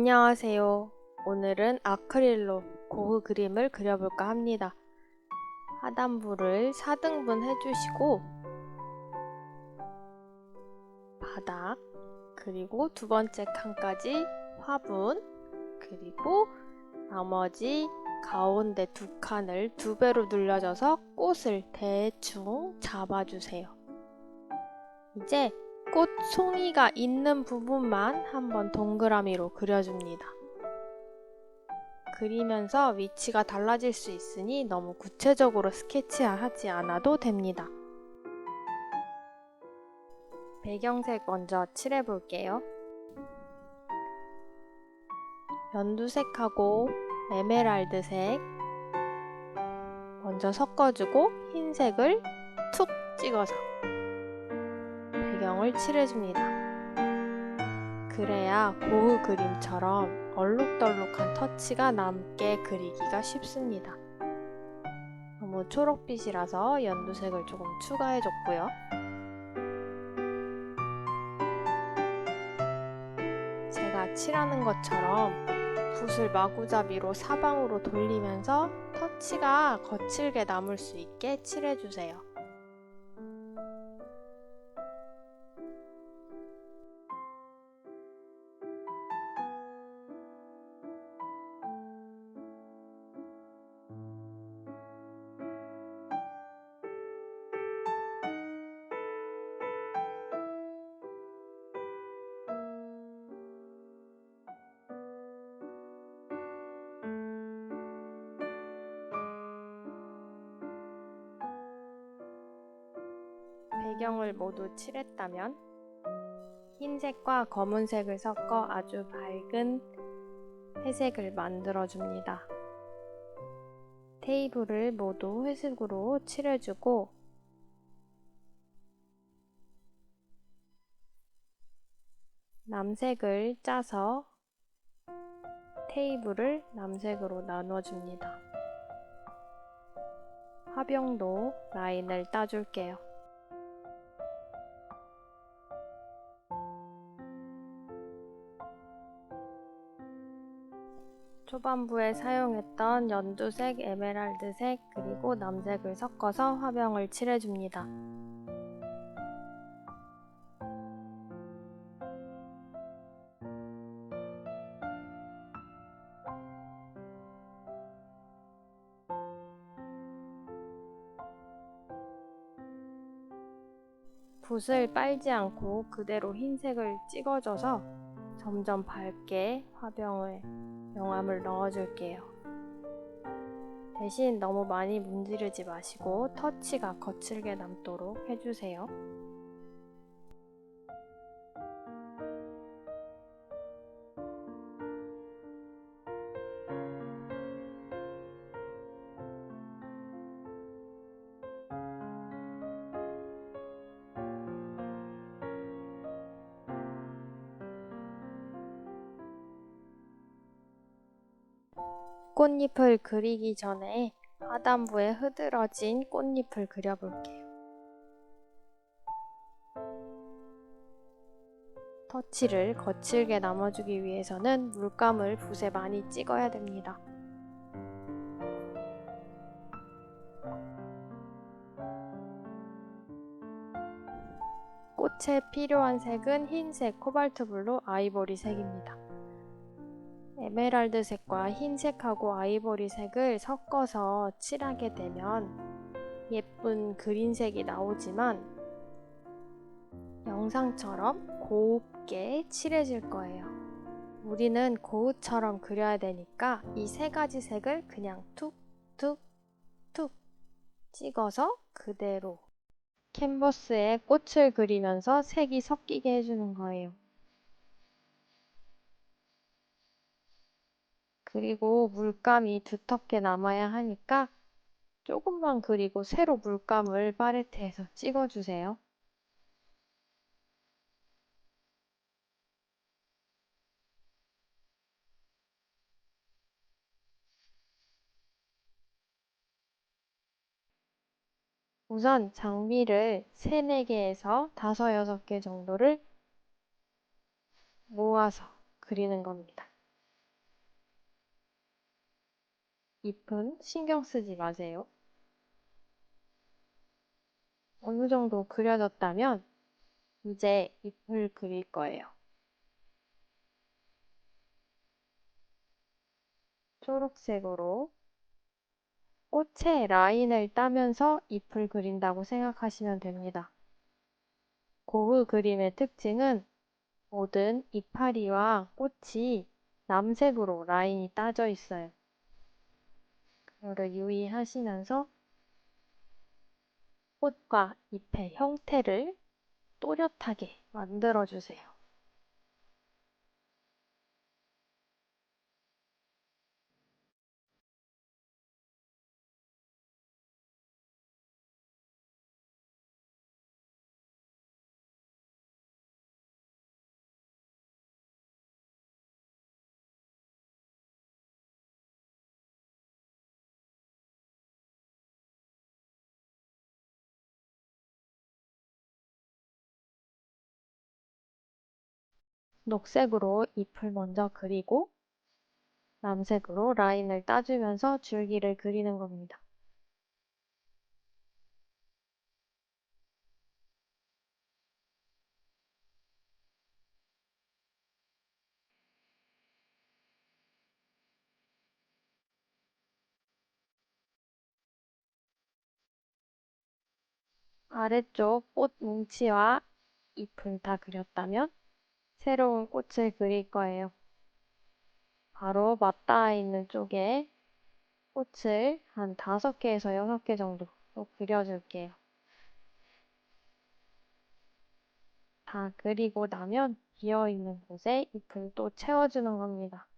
안녕하세요. 오늘은 아크릴로 고흐 그림을 그려볼까 합니다. 하단부를 4등분 해주시고 바닥, 그리고 두 번째 칸까지 화분, 그리고 나머지 가운데 두 칸을 2배로 눌러줘서 꽃을 대충 잡아주세요. 이제 꽃 송이가 있는 부분만 한번 동그라미로 그려줍니다. 그리면서 위치가 달라질 수 있으니 너무 구체적으로 스케치하지 않아도 됩니다. 배경색 먼저 칠해볼게요. 연두색하고 에메랄드색 먼저 섞어주고 흰색을 툭 찍어서 배경을 칠해줍니다. 그래야 고흐 그림처럼 얼룩덜룩한 터치가 남게 그리기가 쉽습니다. 너무 초록빛이라서 연두색을 조금 추가해줬고요. 제가 칠하는 것처럼 붓을 마구잡이로 사방으로 돌리면서 터치가 거칠게 남을 수 있게 칠해주세요. 배경을 모두 칠했다면 흰색과 검은색을 섞어 아주 밝은 회색을 만들어줍니다. 테이블을 모두 회색으로 칠해주고 남색을 짜서 테이블을 남색으로 나눠줍니다. 화병도 라인을 따줄게요. 초반부에 사용했던 연두색, 에메랄드색, 그리고 남색을 섞어서 화병을 칠해줍니다. 붓을 빨지 않고 그대로 흰색을 찍어줘서 점점 밝게 화병에 명암을 넣어줄게요. 대신 너무 많이 문지르지 마시고 터치가 거칠게 남도록 해주세요. 꽃잎을 그리기 전에 하단부에 흐드러진 꽃잎을 그려볼게요. 터치를 거칠게 남아주기 위해서는 물감을 붓에 많이 찍어야 됩니다. 꽃에 필요한 색은 흰색, 코발트블루, 아이보리색입니다. 에메랄드색과 흰색하고 아이보리색을 섞어서 칠하게 되면 예쁜 그린색이 나오지만 영상처럼 곱게 칠해질 거예요. 우리는 고흐처럼 그려야 되니까 이 3가지 색을 그냥 툭툭툭 찍어서 그대로 캔버스에 꽃을 그리면서 색이 섞이게 해주는 거예요. 그리고 물감이 두텁게 남아야 하니까 조금만 그리고 새로 물감을 팔레트에서 찍어주세요. 우선 장미를 3, 4개에서 5, 6개 정도를 모아서 그리는 겁니다. 잎은 신경 쓰지 마세요. 어느 정도 그려졌다면 이제 잎을 그릴 거예요. 초록색으로 꽃의 라인을 따면서 잎을 그린다고 생각하시면 됩니다. 고흐 그림의 특징은 모든 이파리와 꽃이 남색으로 라인이 따져 있어요. 그거를 유의하시면서 꽃과 잎의 형태를 또렷하게 만들어주세요. 녹색으로 잎을 먼저 그리고 남색으로 라인을 따주면서 줄기를 그리는 겁니다. 아래쪽 꽃 뭉치와 잎을 다 그렸다면 새로운 꽃을 그릴 거예요. 바로 맞닿아 있는 쪽에 꽃을 한 5개에서 6개 정도 또 그려줄게요. 다 그리고 나면 비어있는 곳에 잎을 또 채워주는 겁니다.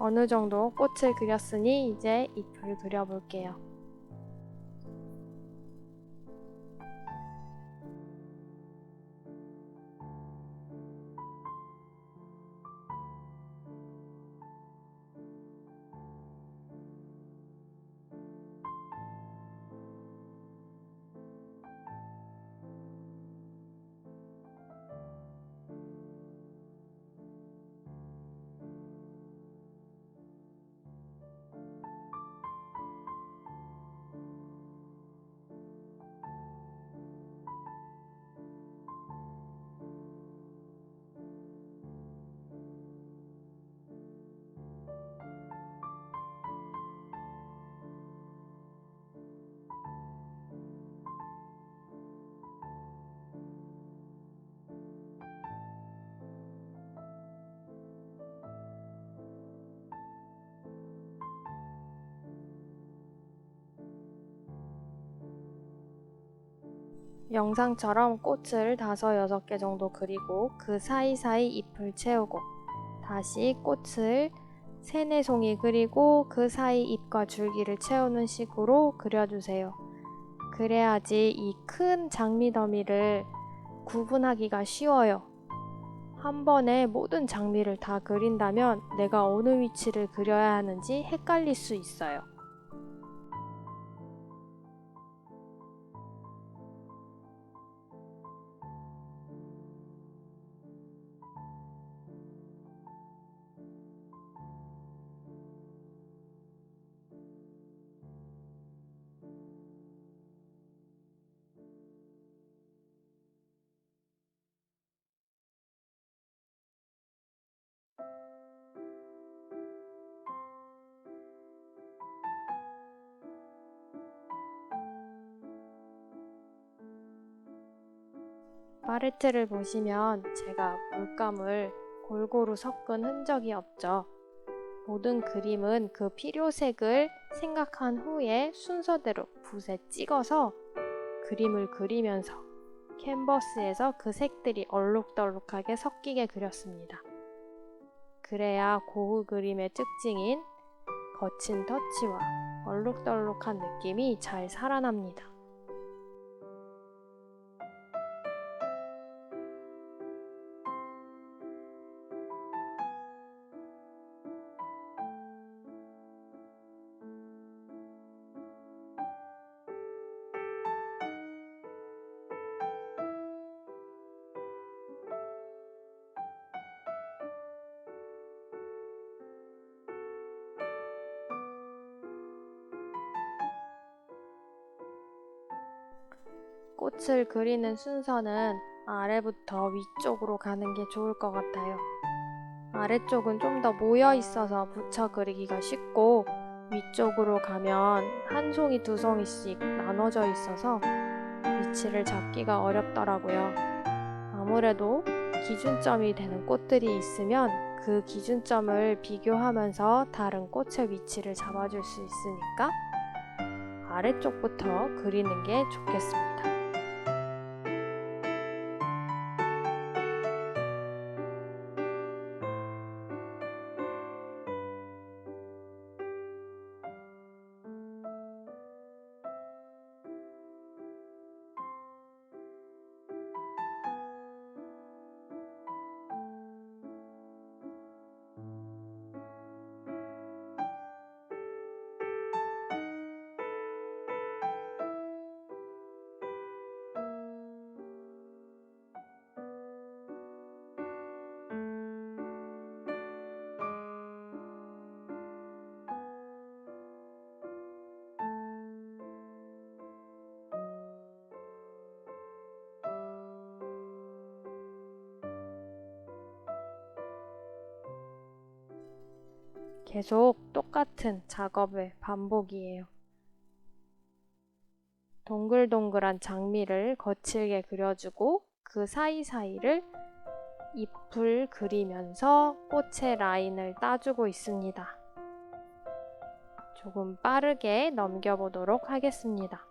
어느 정도 꽃을 그렸으니 이제 잎을 그려볼게요. 영상처럼 꽃을 5, 6개 정도 그리고 그 사이사이 잎을 채우고 다시 꽃을 3, 4송이 그리고 그 사이 잎과 줄기를 채우는 식으로 그려주세요. 그래야지 이 큰 장미 더미를 구분하기가 쉬워요. 한 번에 모든 장미를 다 그린다면 내가 어느 위치를 그려야 하는지 헷갈릴 수 있어요. 팔레트를 보시면 제가 물감을 골고루 섞은 흔적이 없죠. 모든 그림은 그 필요색을 생각한 후에 순서대로 붓에 찍어서 그림을 그리면서 캔버스에서 그 색들이 얼룩덜룩하게 섞이게 그렸습니다. 그래야 고흐 그림의 특징인 거친 터치와 얼룩덜룩한 느낌이 잘 살아납니다. 꽃을 그리는 순서는 아래부터 위쪽으로 가는 게 좋을 것 같아요. 아래쪽은 좀 더 모여 있어서 붙여 그리기가 쉽고 위쪽으로 가면 한 송이 두 송이씩 나눠져 있어서 위치를 잡기가 어렵더라고요. 아무래도 기준점이 되는 꽃들이 있으면 그 기준점을 비교하면서 다른 꽃의 위치를 잡아줄 수 있으니까 아래쪽부터 그리는 게 좋겠습니다. 계속 똑같은 작업의 반복이에요. 동글동글한 장미를 거칠게 그려주고 그 사이사이를 잎을 그리면서 꽃의 라인을 따주고 있습니다. 조금 빠르게 넘겨보도록 하겠습니다.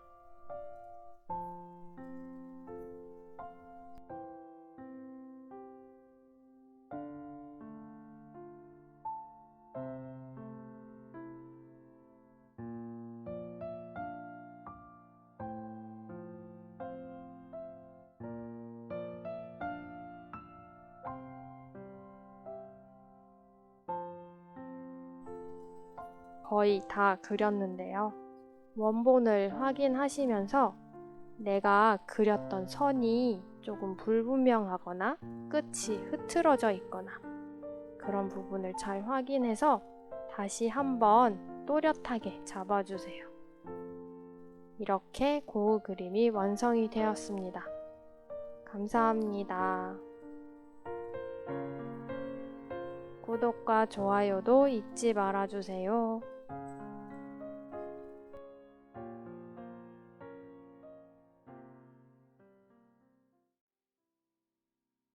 거의 다 그렸는데요. 원본을 확인하시면서 내가 그렸던 선이 조금 불분명하거나 끝이 흐트러져 있거나 그런 부분을 잘 확인해서 다시 한번 또렷하게 잡아주세요. 이렇게 고흐 그림이 완성이 되었습니다. 감사합니다. 구독과 좋아요도 잊지 말아주세요.